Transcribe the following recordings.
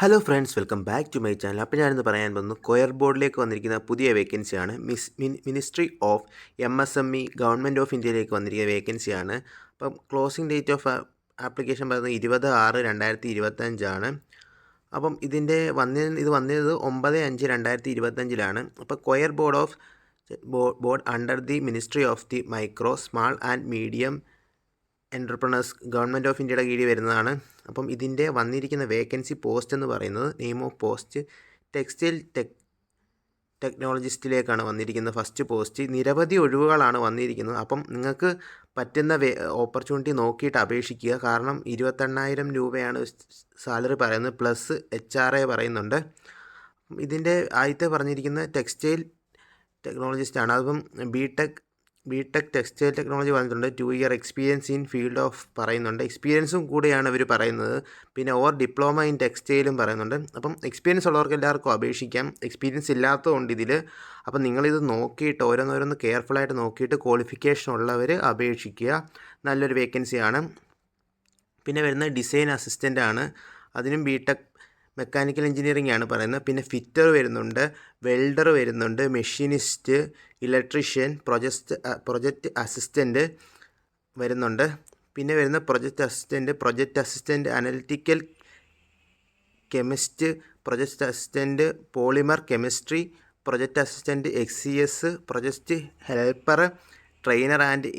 Hello friends, welcome back to my channel. അപ്പോൾ ഞാനിന്ന് പറയാൻ പോകുന്നു കൊയർ ബോർഡിലേക്ക് വന്നിരിക്കുന്ന പുതിയ വേക്കൻസിയാണ്. Ministry of MSME government of ഇന്ത്യയിലേക്ക് വന്നിരിക്കുന്ന വേക്കൻസിയാണ്. അപ്പം ക്ലോസിംഗ് ഡേറ്റ് ഓഫ് ആപ്ലിക്കേഷൻ പറയുന്നത് 20/6/2025. അപ്പം ഇത് വന്നത് 9/5/2025. അപ്പോൾ coir board under the ministry of the micro small and medium entrepreneurs government of ഇന്ത്യയുടെ കീഴിൽ വരുന്നതാണ്. അപ്പം ഇതിൻ്റെ വന്നിരിക്കുന്ന വേക്കൻസി പോസ്റ്റ് എന്ന് പറയുന്നത് നെയിം ഓഫ് പോസ്റ്റ് ടെക്സ്റ്റൈൽ ടെക്നോളജിസ്റ്റിലേക്കാണ് വന്നിരിക്കുന്നത്. First post. നിരവധി ഒഴിവുകളാണ് വന്നിരിക്കുന്നത്. അപ്പം നിങ്ങൾക്ക് പറ്റുന്ന ഓപ്പർച്യൂണിറ്റി നോക്കിയിട്ട് അപേക്ഷിക്കുക. കാരണം 28,000 രൂപയാണ് സാലറി പറയുന്നത്, പ്ലസ് HRA പറയുന്നുണ്ട്. ഇതിൻ്റെ ആദ്യത്തെ പറഞ്ഞിരിക്കുന്ന ടെക്സ്റ്റൈൽ ടെക്നോളജിസ്റ്റാണ്. അപ്പം ബിടെക് ടെക്സ്റ്റൈൽ ടെക്നോളജി പറഞ്ഞിട്ടുണ്ട്. 2 year experience in field of പറയുന്നുണ്ട്. എക്സ്പീരിയൻസും കൂടെയാണ് ഇവർ പറയുന്നത്. പിന്നെ ഡിപ്ലോമ ഇൻ ടെക്സ്റ്റൈലും പറയുന്നുണ്ട്. അപ്പം എക്സ്പീരിയൻസ് ഉള്ളവർക്ക് എല്ലാവർക്കും അപേക്ഷിക്കാം. എക്സ്പീരിയൻസ് ഇല്ലാത്തതുകൊണ്ട് ഇതിൽ. അപ്പം നിങ്ങളിത് നോക്കിയിട്ട് ഓരോന്നോരോന്ന് കെയർഫുള്ളായിട്ട് നോക്കിയിട്ട് ക്വാളിഫിക്കേഷൻ ഉള്ളവർ അപേക്ഷിക്കുക. നല്ലൊരു വേക്കൻസിയാണ്. പിന്നെ വരുന്നത് ഡിസൈൻ അസിസ്റ്റൻ്റ് ആണ്. അതിനും ബിടെക് മെക്കാനിക്കൽ എഞ്ചിനീയറിംഗ് ആണ് പറയുന്നത്. പിന്നെ ഫിറ്റർ വരുന്നുണ്ട്, വെൽഡർ വരുന്നുണ്ട്, മെഷീനിസ്റ്റ്, ഇലക്ട്രീഷ്യൻ, പ്രൊജക്റ്റ് അസിസ്റ്റൻ്റ് വരുന്നുണ്ട്. പിന്നെ വരുന്ന project assistant analytical chemist, project assistant polymer chemistry, project assistant XCS, project helper, trainer and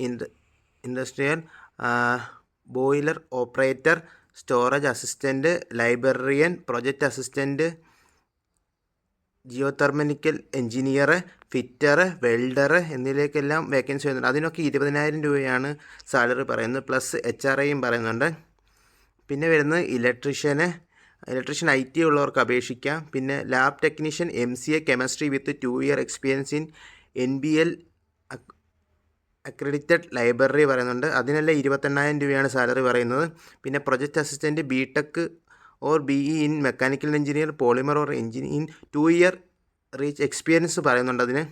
industrial, boiler operator, storage assistant, librarian, project assistant, geothermal engineer, fitter, welder എന്നിവയിലേക്കെല്ലാം vacancy വരുന്നുണ്ട്. അതിനൊക്കെ 20,000 രൂപയാണ് salary പറയുന്നത്, plus HRAയും പറയുന്നുണ്ട്. പിന്നെ വരുന്നത് ഇലക്ട്രീഷ്യൻ IT ഉള്ളവർക്ക് അപേക്ഷിക്കാം. പിന്നെ lab technician MCA chemistry with 2 year experience in NBL accredited library പറയുന്നുണ്ട്. അതിനെല്ലാം 28,000 രൂപയാണ് സാലറി പറയുന്നത്. പിന്നെ project assistant BTech or BE in mechanical engineer polymer or engineer in 2 year reach experience പറയുന്നുണ്ട്. അതിന്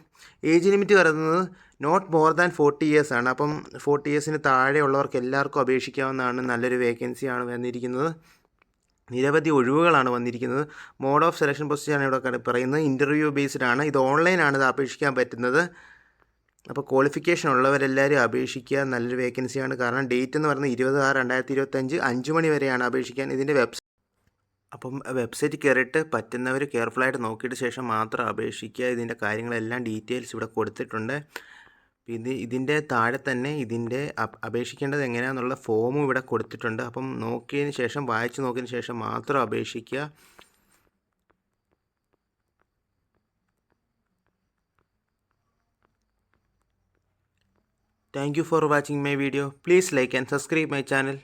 ഏജ് ലിമിറ്റ് പറയുന്നത് നോട്ട് മോർ ദാൻ 40 ഇയേഴ്സ് ആണ്. അപ്പം 40 ഇയേഴ്സിന് താഴെയുള്ളവർക്ക് എല്ലാവർക്കും അപേക്ഷിക്കാവുന്നതാണ്. നല്ലൊരു വേക്കൻസിയാണ് വന്നിരിക്കുന്നത്. നിരവധി ഒഴിവുകളാണ് വന്നിരിക്കുന്നത്. മോഡ് ഓഫ് സെലക്ഷൻ പ്രോസസ്സാണ് ഇവിടെ പറയുന്നത്. ഇൻ്റർവ്യൂ ബേസ്ഡ് ആണ്. ഇത് ഓൺലൈനാണ് ഇത് അപേക്ഷിക്കാൻ പറ്റുന്നത്. അപ്പോൾ ക്വാളിഫിക്കേഷൻ ഉള്ളവരെല്ലാവരും അപേക്ഷിക്കുക. നല്ലൊരു വേക്കൻസിയാണ്. കാരണം ഡേറ്റ് എന്ന് പറയുന്നത് 20/6/2025 5 മണി വരെയാണ് അപേക്ഷിക്കാൻ. ഇതിൻ്റെ വെബ്സൈറ്റ് കയറിയിട്ട് പറ്റുന്നവർ കെയർഫുള്ളായിട്ട് നോക്കിയിട്ട് ശേഷം മാത്രം അപേക്ഷിക്കുക. ഇതിൻ്റെ കാര്യങ്ങളെല്ലാം ഡീറ്റെയിൽസ് ഇവിടെ കൊടുത്തിട്ടുണ്ട്. ഇതിൻ്റെ താഴെ തന്നെ ഇതിൻ്റെ അപേക്ഷിക്കേണ്ടത് എങ്ങനെയാണെന്നുള്ള ഫോമും ഇവിടെ കൊടുത്തിട്ടുണ്ട്. അപ്പം വായിച്ച് നോക്കിയതിന് ശേഷം മാത്രം അപേക്ഷിക്കുക. Thank you for watching my video. Please like and subscribe my channel.